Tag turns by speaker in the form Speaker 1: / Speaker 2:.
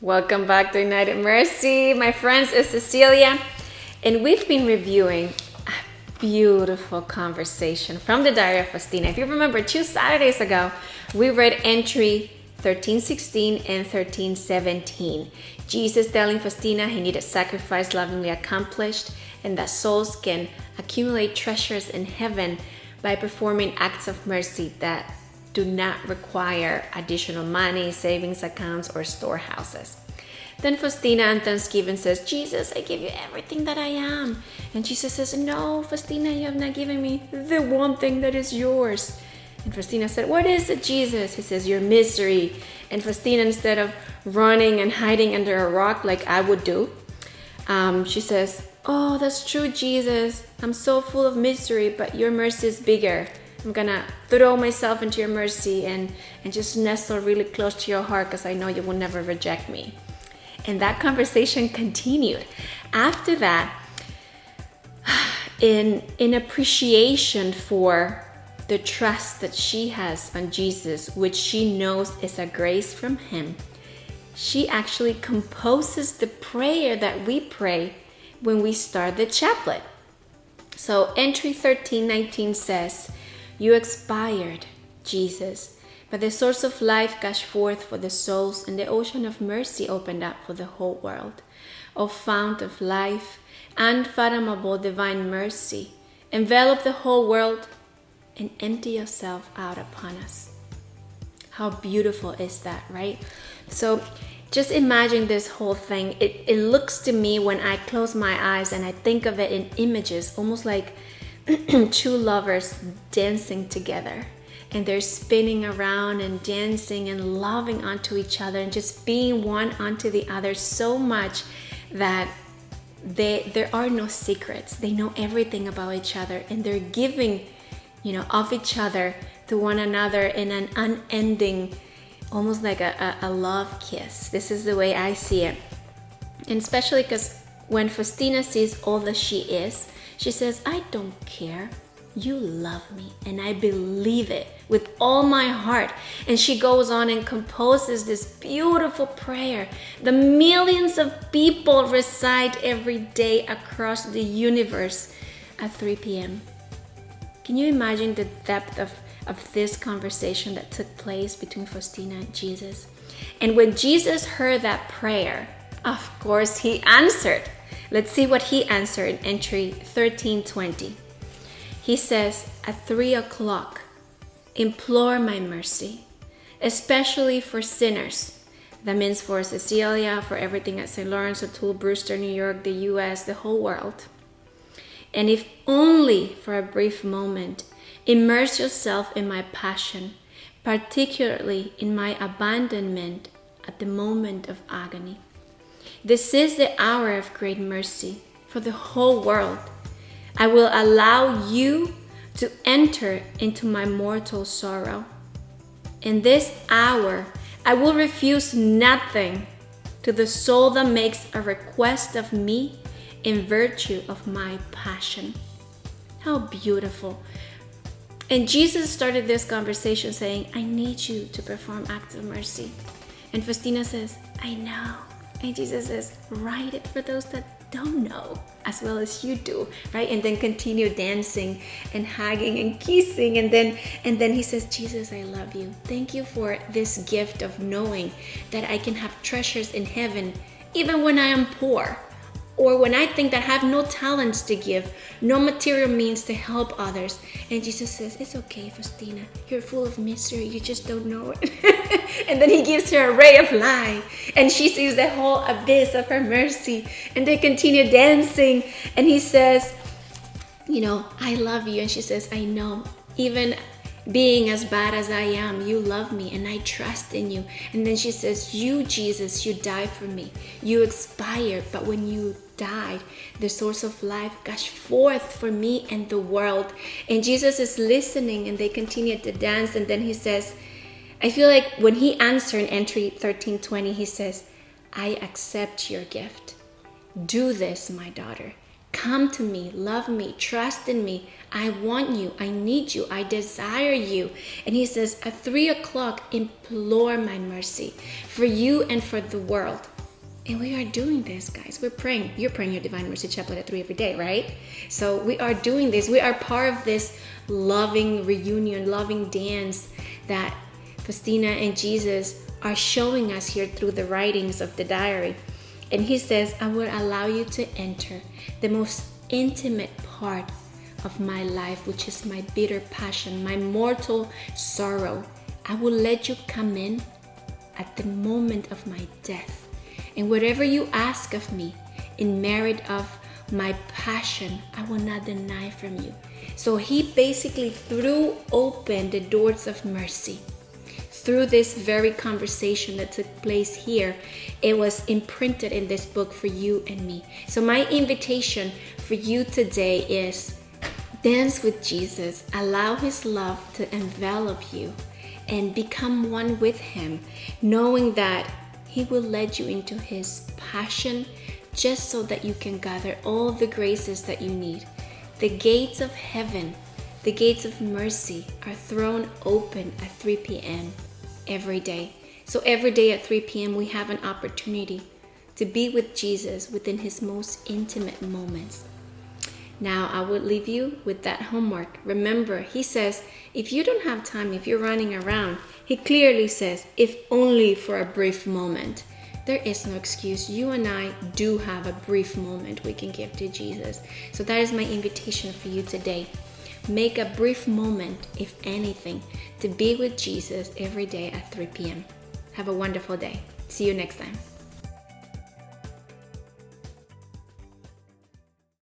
Speaker 1: Welcome back to United Mercy. My friends, it's Cecilia, and we've been reviewing a beautiful conversation from the Diary of Faustina. If you remember, 2 Saturdays ago, we read entry 13:16 and 13:17. Jesus telling Faustina he needed sacrifice lovingly accomplished, and that souls can accumulate treasures in heaven by performing acts of mercy that do not require additional money, savings accounts, or storehouses. Then Faustina on Thanksgiving says, Jesus, I give you everything that I am. And Jesus says, no, Faustina, you have not given me the one thing that is yours. And Faustina said, what is it, Jesus? He says, your misery. And Faustina, instead of running and hiding under a rock like I would do, she says, oh, that's true, Jesus. I'm so full of misery, but your mercy is bigger. I'm gonna throw myself into your mercy and just nestle really close to your heart because I know you will never reject me. And that conversation continued. After that, in appreciation for the trust that she has on Jesus, which she knows is a grace from him, she actually composes the prayer that we pray when we start the chaplet. So entry 13:19 says, you expired, Jesus, but the source of life gushed forth for the souls, and the ocean of mercy opened up for the whole world. O fount of life, unfathomable divine mercy, envelop the whole world and empty yourself out upon us. How beautiful is that, right? So just imagine this whole thing. It looks to me, when I close my eyes and I think of it in images, almost like two lovers dancing together, and they're spinning around and dancing and loving onto each other and just being one onto the other so much that there are no secrets. They know everything about each other, and they're giving, of each other to one another in an unending, almost like a love kiss. This is the way I see it. And especially because when Faustina sees all that she is, she says, I don't care. You love me, and I believe it with all my heart. And she goes on and composes this beautiful prayer. The millions of people recite every day across the universe at 3 p.m. Can you imagine the depth of this conversation that took place between Faustina and Jesus? And when Jesus heard that prayer, of course, he answered. Let's see what he answered in entry 13:20. He says, at 3 o'clock, implore my mercy, especially for sinners. That means for Cecilia, for everything at St. Lawrence, O'Toole, Brewster, New York, the U.S., the whole world. And if only for a brief moment, immerse yourself in my passion, particularly in my abandonment at the moment of agony. This is the hour of great mercy for the whole world. I will allow you to enter into my mortal sorrow. In this hour, I will refuse nothing to the soul that makes a request of me in virtue of my passion. How beautiful. And Jesus started this conversation saying, I need you to perform acts of mercy. And Faustina says, I know. And Jesus says, write it for those that don't know as well as you do, right? And then continue dancing and hugging and kissing. And then he says, Jesus, I love you. Thank you for this gift of knowing that I can have treasures in heaven even when I am poor, or when I think that I have no talents to give, no material means to help others. And Jesus says, it's okay, Faustina. You're full of misery. You just don't know it. And then he gives her a ray of light, and she sees the whole abyss of her mercy. And they continue dancing. And he says, I love you. And she says, I know. Even being as bad as I am, you love me, and I trust in you. And then she says, you, Jesus, you died for me. You expired, but when you died, the source of life gushed forth for me and the world. And Jesus is listening, and they continue to dance. And then he says, I feel like when he answered in entry 13:20, he says, I accept your gift. Do this, my daughter. Come to me, love me, trust in me. I want you, I need you, I desire you. And he says, at 3 o'clock, implore my mercy for you and for the world. And we are doing this, guys. We're praying. You're praying your Divine Mercy Chaplet at 3 every day, right? So we are doing this. We are part of this loving reunion, loving dance that Faustina and Jesus are showing us here through the writings of the diary. And he says, I will allow you to enter the most intimate part of my life, which is my bitter passion, my mortal sorrow. I will let you come in at the moment of my death. And whatever you ask of me in merit of my passion, I will not deny from you. So he basically threw open the doors of mercy. Through this very conversation that took place here, it was imprinted in this book for you and me. So my invitation for you today is dance with Jesus. Allow his love to envelop you and become one with him, knowing that he will lead you into his passion just so that you can gather all the graces that you need. The gates of heaven, the gates of mercy are thrown open at 3 p.m. every day. So every day at 3 p.m. we have an opportunity to be with Jesus within his most intimate moments. Now I would leave you with that homework. Remember, he says, if you don't have time, if you're running around, he clearly says, if only for a brief moment. There is no excuse. You and I do have a brief moment we can give to Jesus. So that is my invitation for you today. Make a brief moment, if anything, to be with Jesus every day at 3 p.m. Have a wonderful day. See you next time.